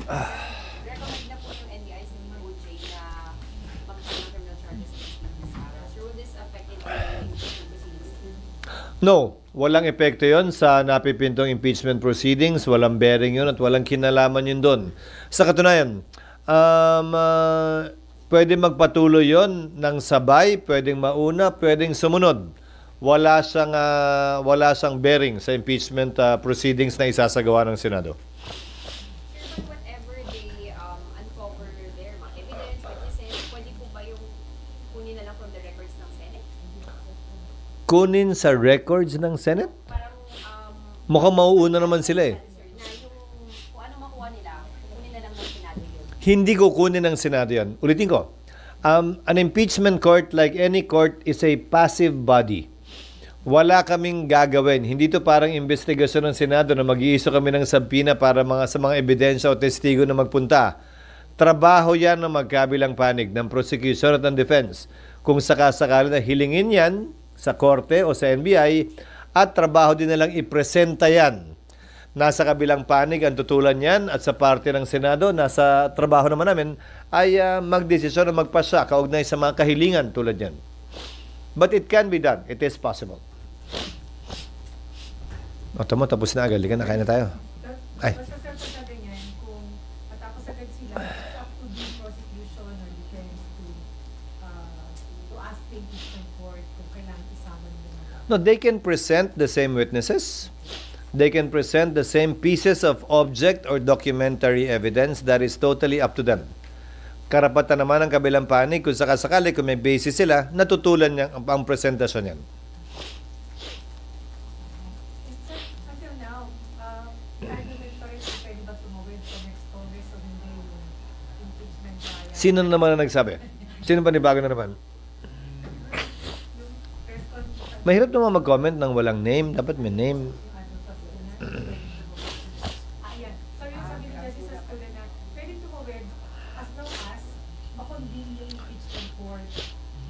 Recommend na po yung NBI sa OJ na magkaroon ng criminal charges kay Sara. So will this affect it proceedings? No, walang epekto yon sa napipintong impeachment proceedings, walang bearing yun at walang kinalaman yun doon. Sa katunayan, pwede magpatuloy yon ng sabay, pwedeng mauna, pwedeng sumunod. Wala siyang bearing sa impeachment proceedings na isasagawa ng Senado. Sir, but whatever they uncover there, mga evidence, witnesses, pwede po ba yung kunin na lang from the records ng Senate? Kunin sa records ng Senate? Parang, Mukhang mauuna naman sila eh. sir, na yung kung ano makuha nila, kunin na lang ng Senado yun. Hindi kukunin ng Senado yan. Ulitin ko. An impeachment court, like any court, is a passive body. Wala kaming gagawin. Hindi to parang investigasyon ng Senado na mag-iiso kami ng sabpina para sa mga ebidensya o testigo na magpunta. Trabaho yan ng magkabilang panig ng prosecution at ng defense. Kung sakasakali na hilingin yan sa korte o sa NBI, at trabaho din nilang ipresenta yan. Nasa kabilang panig ang tutulan yan at sa parte ng Senado, nasa trabaho naman namin ay magdesisyon o magpasya kaugnay sa mga kahilingan tulad yan. But it can be done. It is possible. O, tamo, tapos na agad. Likan na, kain na tayo. Ay. Basta sir, pagka ganyan, kung matapos agad sila, it's up to the prosecution or defense to ask the impeachment court kung kailangan isama nila. No, they can present the same witnesses. They can present the same pieces of object or documentary evidence. That is totally up to them. Karapatan naman ng kabilang panig kung sakasakali, kung may basis sila, natutulan niya ang presentasyon yan. Until now, argument pa rin kung pwede ba tumawid sa next Congress o hindi yung impeachment trial. Sino na naman ang nagsabi? Sino ba ni bago na naman? Yung press conference, Mahirap naman mag-comment ng walang name. Dapat may name. ayan. So yung sabi ni Justice Escalona, pwede tumawid as long as makonvene yung impeachment court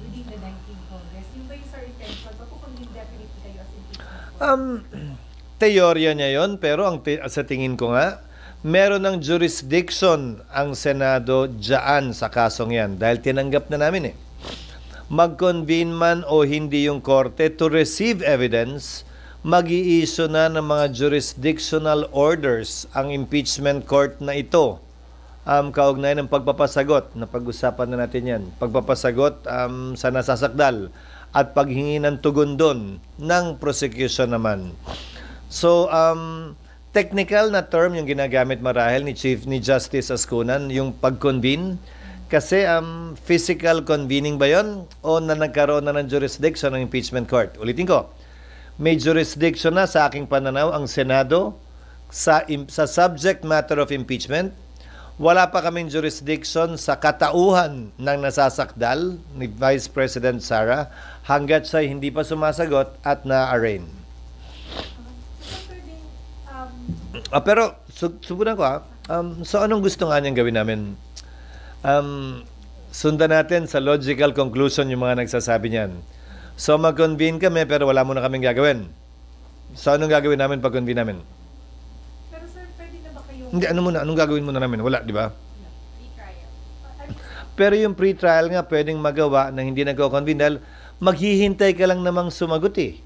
within the 19th Congress. Yung ba yung sir intention? Makukonvene definitely kayo as impeachment court? Teorya niya yon, pero sa tingin ko nga, meron ng jurisdiction ang Senado dyan sa kasong yan dahil tinanggap na namin eh. Mag-convene man o hindi yung korte to receive evidence, mag-i-issue na ng mga jurisdictional orders ang impeachment court na ito. Kaugnay ng pagpapasagot, na pag-usapan na natin yan, pagpapasagot sa nasasakdal at paghingi ng tugon doon ng prosecution naman. So, technical na term yung ginagamit marahil ni Justice Ascunan, yung pag-convene. Kasi physical convening ba yon o na nagkaroon na ng jurisdiction ng impeachment court? Ulitin ko, may jurisdiction na sa aking pananaw ang Senado sa subject matter of impeachment. Wala pa kaming jurisdiction sa katauhan ng nasasakdal ni Vice President Sara hanggat siya hindi pa sumasagot at na-arraign. Pero subukan ko so anong gusto nga niyang gawin namin? Sundan natin sa logical conclusion yung mga nagsasabi niyan. So mag-convene kami pero wala muna kaming gagawin. So anong gagawin namin pag-convene namin? Pero sir, pwede na ba kayong... Hindi, anong gagawin muna namin? Wala, di ba? Pre-trial. Pero yung pre-trial nga pwedeng magawa na hindi nagko-convene dahil maghihintay ka lang namang sumagot eh.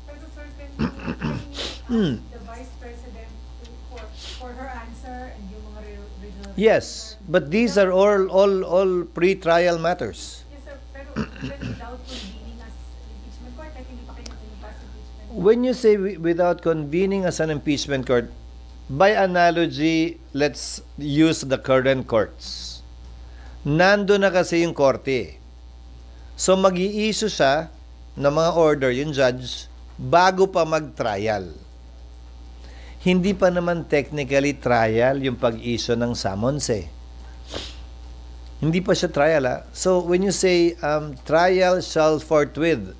Pero sir, can you ask the Vice President for her answer and yung mga regional... Yes, but these are all pre-trial matters. Yes sir, pero even without convening as impeachment court, like hindi pa kayo nag-pass impeachment court. When you say without convening as an impeachment court, by analogy, let's use the current courts. Nando na kasi yung korte. So mag-i-issue siya ng mga order, yung judge, bago pa mag-trial. Hindi pa naman technically trial yung pag-issue ng summons eh. Hindi pa siya trial ah. So when you say trial shall forthwith,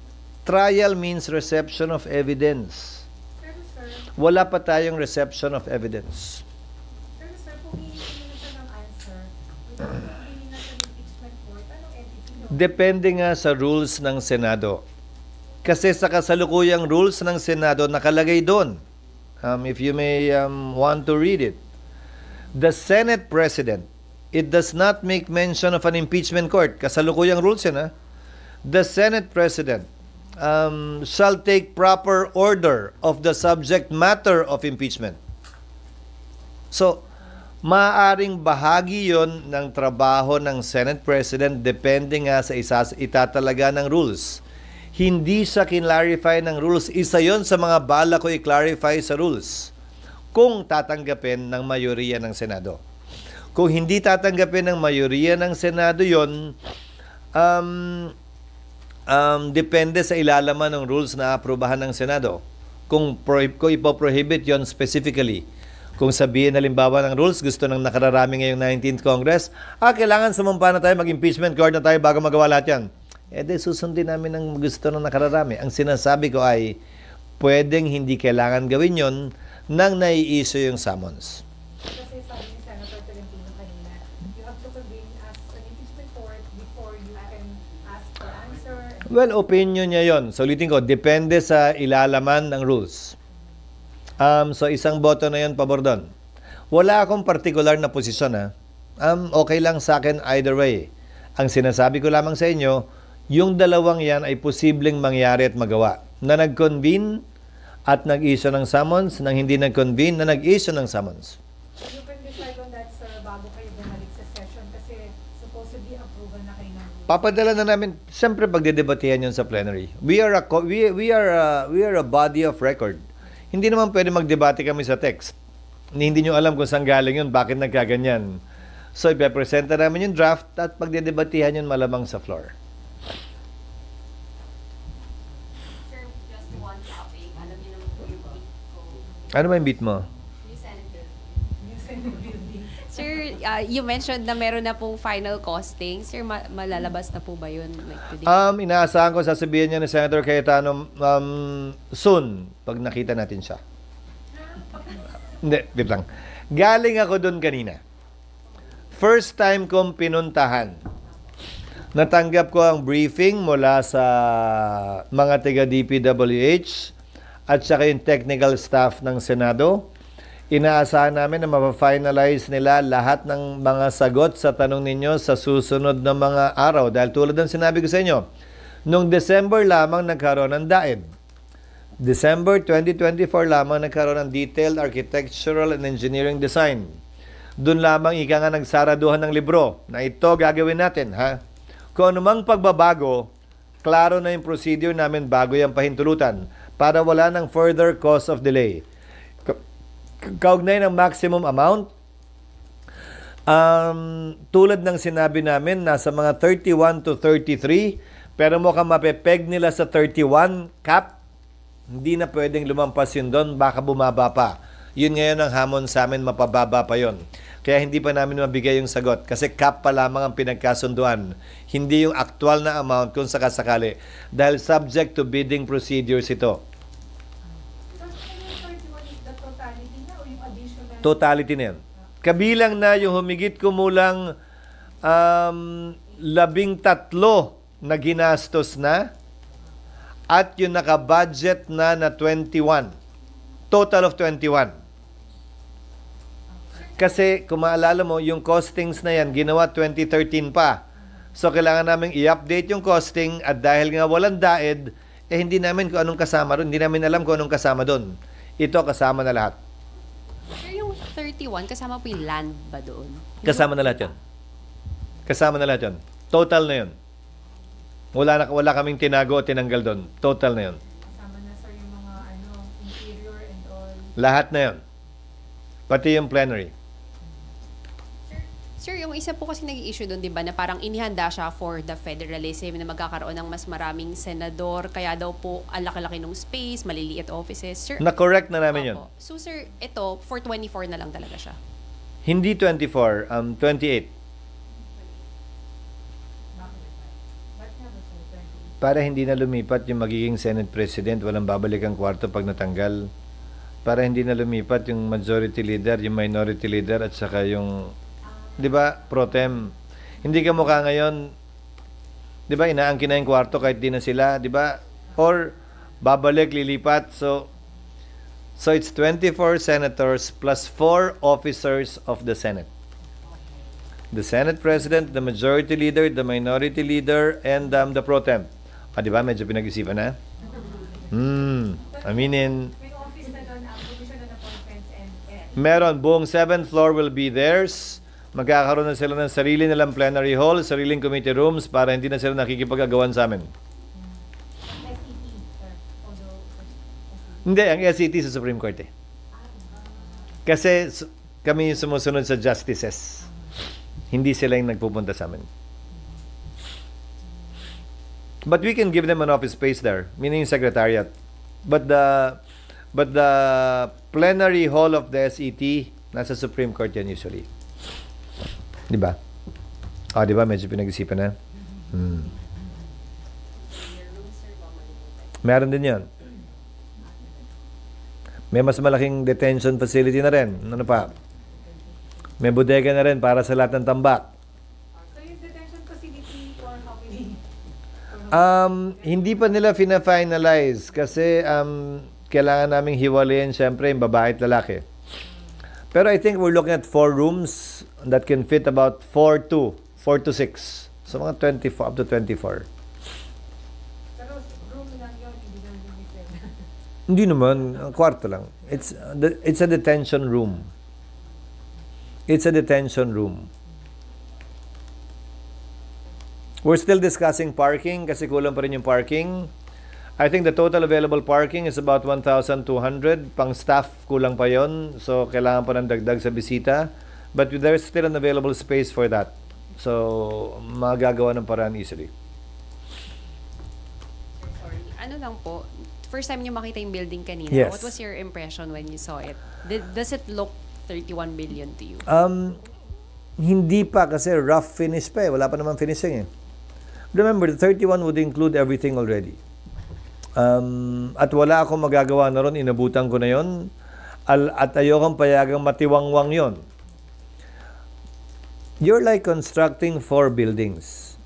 trial means reception of evidence. Pero sir, Wala pa tayong reception of evidence. kung hihingi na siya ng answer, without convening as an impeachment court, anong entity yun? Depende nga sa rules ng Senado. Kasi sa kasalukuyang rules ng Senado, nakalagay doon. If you may want to read it. The Senate President, it does not make mention of an impeachment court. Kasalukuyang rules yan, ha? The Senate President shall take proper order of the subject matter of impeachment. So, maaaring bahagi yon ng trabaho ng Senate President depende nga sa itatalaga ng rules. Hindi siya kinlarify ng rules. Isa yon sa mga bala ko i-clarify sa rules kung tatanggapin ng mayoriya ng Senado. Kung hindi tatanggapin ng mayoriya ng Senado yon, depende sa ilalaman ng rules na aprubahan ng Senado. Kung ipoprohibit yon specifically. Kung sabihin halimbawa ng rules, gusto ng nakararami ngayong 19th Congress, kailangan sumumpa na tayo, mag-impeachment court na tayo bago magawa lahat yan. Susundin namin ang gusto ng nakararami. Ang sinasabi ko ay, pwedeng hindi kailangan gawin yon nang nai-issue yung summons. Kasi sabi ni Senator Tolentino kanina, you have to convene as an impeachment court before you can ask for answer. Well, opinion niya yon. So, ulitin ko, depende sa ilalaman ng rules. So, isang boto na yon pabor doon. Wala akong particular na posisyon, ha. Okay lang sa akin either way. Ang sinasabi ko lamang sa inyo, yung dalawang yan ay posibleng mangyari at magawa. Na nag-convene at nag-issue ng summons, nang hindi nag-convene na nag-issue ng summons. So you can decide on that, sir, bago kayo bumalik sa session kasi supposedly approval na kayo ng rules. Papadala na namin, siyempre pagdedebatehan yun sa plenary. We are a body of record. Hindi naman pwede magdebate kami sa text. Hindi nyo alam kung saan galing yun, bakit nagkaganyan. So, ipepresenta namin yung draft at pagdedebatehan yun malamang sa floor. Sir, just one topic. Alam niyo naman po yung beat ko. Ano ba yung beat mo? New Senate Bill. New Senate building. Sir, you mentioned na meron na pong final costing. Sir, malalabas na po ba yun like today? Inaasahan ko sasabihin niya ni Senator Cayetano soon, pag nakita natin siya. Hindi, wait lang. Galing ako doon kanina. First time kong pinuntahan. Natanggap ko ang briefing mula sa mga taga-DPWH at saka yung technical staff ng Senado. Inaasahan namin na mapafinalize nila lahat ng mga sagot sa tanong ninyo sa susunod na mga araw. Dahil tulad ng sinabi ko sa inyo, noong December lamang nagkaroon ng DAED. December 2024 lamang nagkaroon ng Detailed Architectural and Engineering Design. Doon lamang ika nga nagsaraduhan ng libro na ito gagawin natin, ha? Kung anumang pagbabago, klaro na yung procedure namin bago yung pahintulutan para wala ng further cause of delay. Kaugnay ng maximum amount, tulad ng sinabi namin, nasa mga 31 to 33, pero mukhang mapepeg nila sa 31 cap, hindi na pwedeng lumampas yun doon, baka bumaba pa. Yun ngayon ang hamon sa amin, mapababa pa yon. Kaya hindi pa namin mabigay yung sagot kasi cap pa lamang ang pinagkasunduan. Hindi yung actual na amount kung sakasakali. Dahil subject to bidding procedures ito. So, yung 31 is the totality na o yung additional? Totality na yan. Kabilang na yung humigit kumulang 13 na ginastos na at yung naka-budget na 21. Total of 21. Kasi kung maalala mo, yung costings na yan, ginawa 2013 pa. So, kailangan namin i-update yung costing at dahil nga walang DAED, hindi namin kung anong kasama doon. Hindi namin alam kung anong kasama doon. Ito, kasama na lahat. Sir, yung 31, kasama po yung land ba doon? Kasama na lahat yun. Kasama na lahat yun. Total na yun. Wala kaming tinago o tinanggal doon. Total na yun. Kasama na, sir, yung mga interior and all. Lahat na yun. Pati yung plenary. Sir, yung isa po kasi nag-i-issue doon, di ba, na parang inihanda siya for the federalism na magkakaroon ng mas maraming senador, kaya daw po ang laki-laki ng space, maliliit offices. Sir, Na-correct na namin yun. opo. So, sir, ito, for 24 na lang talaga siya. Hindi 24, 28. Ba't nga ba, sir, 28? Para hindi na lumipat yung magiging Senate President, walang babalik ang kwarto pag natanggal. Para hindi na lumipat yung majority leader, yung minority leader, at saka yung, di ba, pro tem. Hindi ka mukha ngayon, di ba, inaangkin na yung kwarto kahit di na sila, di ba? Or, babalik, lilipat. So, So it's 24 senators plus 4 officers of the Senate. The Senate President, the Majority Leader, the Minority Leader, and the Pro Temp. Di ba? Medyo pinag-isipan na? Aminin. May office na doon, ang Commission on Appointments and Meron. Buong 7th floor will be theirs. Magkakaroon na sila ng sarili nilang plenary hall, sariling committee rooms para hindi na sila nakikipag-agawan sa amin. SET, sir. Although, Hindi, ang SET sa Supreme Court eh. Kasi kami yung sumusunod sa justices. Hindi sila yung nagpupunta sa amin. But we can give them an office space there, meaning secretariat. But the plenary hall of the SET nasa Supreme Court yan usually. Di ba? Di ba? Medyo pinag-isipan na. Meron din yan. May mas malaking detention facility na rin. Ano pa? May bodega na rin para sa lahat ng tambak. so yung detention facility for how many? Hindi pa nila fina-finalize kasi kailangan naming hiwalayin syempre yung babae at lalaki. Pero I think we're looking at 4 rooms that can fit about 4 to 6. So mga 24 up to 24. Pero room lang yun, hindi lang limited. Hindi naman, kwarto lang. It's a detention room. It's a detention room. We're still discussing parking kasi kulang pa rin yung parking. I think the total available parking is about 1,200. Pang staff, kulang pa yon. So, kailangan pa ng dagdag sa bisita. But there's still an available space for that. So, magagawa ng paraan easily. Sorry. Ano lang po, first time niyo makita yung building kanina, Yes. what was your impression when you saw it? Does it look 31 billion to you? Hindi pa kasi rough finish pa eh. Wala pa naman finishing eh. Remember, the 31 would include everything already. At wala akong magagawa na ron, inabutan ko na yon. At ayokong payagang matiwangwang yon. You're like constructing 4 buildings.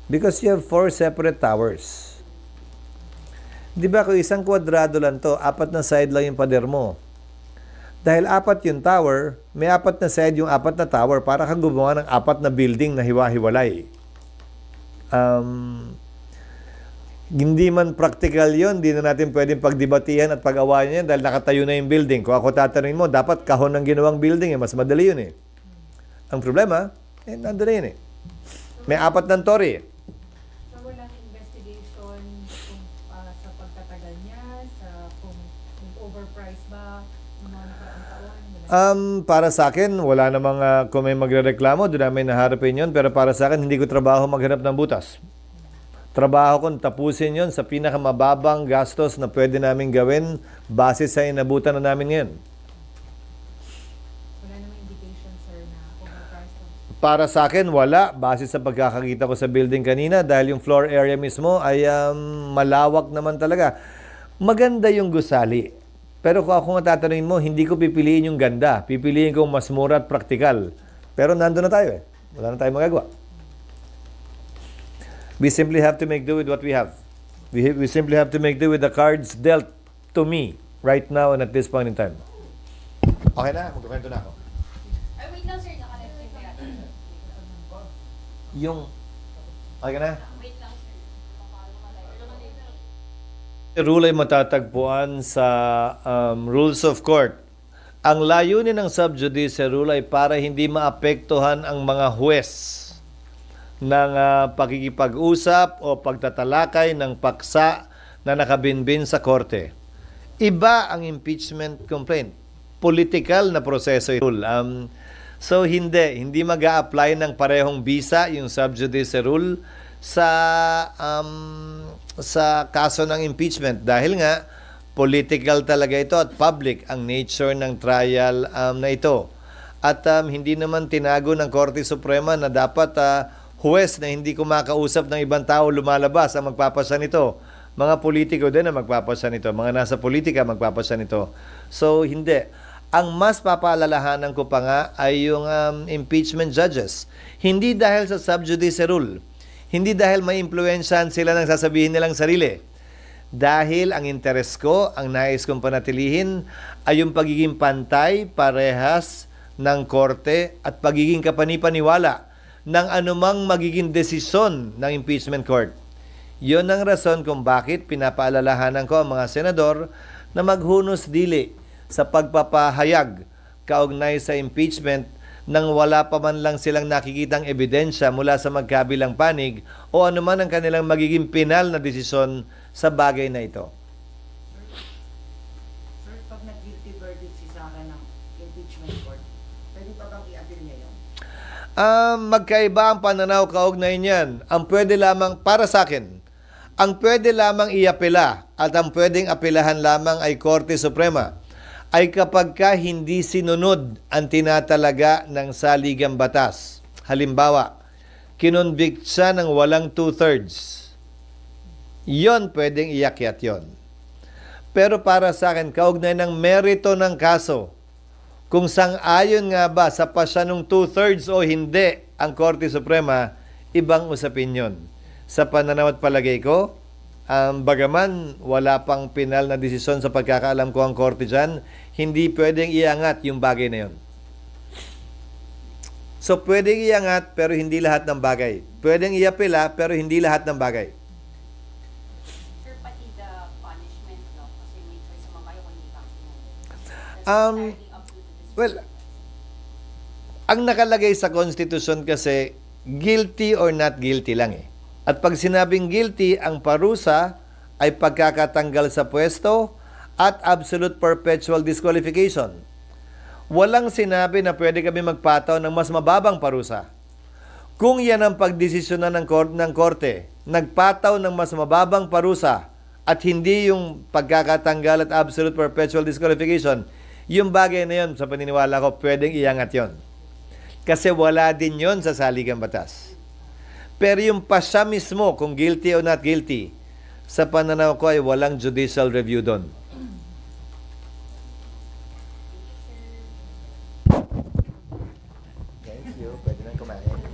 Because you have 4 separate towers. Di ba kung isang kwadrado lang to, 4 na side lang yung pader mo. Dahil 4 yung tower, may 4 na side yung 4 na tower para kang gumawa ng 4 na building na hiwa-hiwalay. Hindi man practical yon, hindi na natin pwedeng pagdebatihan at pag-awayan yan dahil nakatayo na yung building. Kung ako tatanungin mo, dapat kahon ng ginawang building, mas madali yun eh. Ang problema, nandun na yun eh. May 4 ng tori. So walang investigation kung sa pagtatagal niya, sa kung overpriced ba, yung mga nakaraang taon? Para sa akin, wala namang kung may magrereklamo, doon namin naharapin yun. Pero para sa akin, hindi ko trabaho maghanap ng butas. Trabaho kong tapusin yon sa pinakamababang gastos na pwede namin gawin base sa inabutan na namin ngayon. Wala namang indication, sir, na overpriced o Para sa akin, wala. Base sa pagkakakita ko sa building kanina dahil yung floor area mismo ay malawak naman talaga. Maganda yung gusali. Pero kung ako matatanungin mo, hindi ko pipiliin yung ganda. Pipiliin ko mas mura at praktikal. Pero nandun na tayo eh. Wala na tayong magagawa. We simply have to make do with what we have. We simply have to make do with the cards dealt to me right now and at this point in time. Okay na? Magkakwento na ako. Ay, wait lang sir, nakaleft yung kaya. Yung... Okay ka na? Wait lang sir. Rule ay matatagpuan sa Rules of Court. Ang layunin ng subjudice rule ay para hindi maapektuhan ang mga huwes ng pakikipag-usap o pagtatalakay ng paksa na nakabinbin sa korte. Iba ang impeachment complaint. Political na proseso rule. So hindi mag-a-apply ng parehong bisa yung subjudice rule sa kaso ng impeachment dahil nga political talaga ito at public ang nature ng trial na ito. At hindi naman tinago ng Korte Suprema na dapat huwes na hindi kumakausap ng ibang tao lumalabas ang magpapasa nito. Mga politiko din ang magpapasa nito. Mga nasa politika magpapasa nito. So, hindi. Ang mas papaalalahanan ko pa nga ay yung impeachment judges. Hindi dahil sa sub judice rule. Hindi dahil may impluensyahan sila ng sasabihin nilang sarili. Dahil ang interes ko, ang nais kong panatilihin ay yung pagiging pantay, parehas ng korte at pagiging kapanipaniwala ng anumang magiging desisyon ng impeachment court. Yon ang rason kung bakit pinapaalalahanan ko ang mga senador na maghunos dili sa pagpapahayag kaugnay sa impeachment nang wala pa man lang silang nakikitang ebidensya mula sa magkabilang panig o anuman ang kanilang magiging pinal na desisyon sa bagay na ito. Sir, pag nag-guilty verdict si Sara ng impeachment court, pwede pa bang i-appeal niya yun? Magkaiba ang pananaw kaugnay niyan. Ang pwede lamang, para sa akin, ang pwede lamang iapela at ang pwedeng apilahan lamang ay Korte Suprema ay kapag ka hindi sinunod ang tinatalaga ng saligang batas. Halimbawa, kinonvict siya ng walang 2/3. Yon pwedeng iakyat yon. Pero para sa akin, kaugnay ng merito ng kaso, kung sang-ayon nga ba sa pasya ng 2/3 o hindi ang Korte Suprema, ibang usapin yon. Sa pananaw at palagay ko, bagaman wala pang pinal na desisyon sa pagkakaalam ko ang korte dyan, hindi pwedeng iangat yung bagay na yun. So, pwedeng iangat pero hindi lahat ng bagay. Pwedeng iapela pero hindi lahat ng bagay. Sir, pati the punishment, no? Kasi may choice naman kayo kung hindi ka Well, ang nakalagay sa Constitution kasi, guilty or not guilty lang eh. At pag sinabing guilty, ang parusa ay pagkakatanggal sa pwesto at absolute perpetual disqualification. Walang sinabi na pwede kami magpataw ng mas mababang parusa. Kung yan ang pagdesisyonan ng korte, nagpataw ng mas mababang parusa at hindi yung pagkakatanggal at absolute perpetual disqualification, yung bagay na yun, sa paniniwala ko, pwedeng iangat yon. Kasi wala din yon sa saligang batas. Pero yung pasya mismo, kung guilty o not guilty, sa pananaw ko ay walang judicial review doon. Thank you. Pwede nang kumain.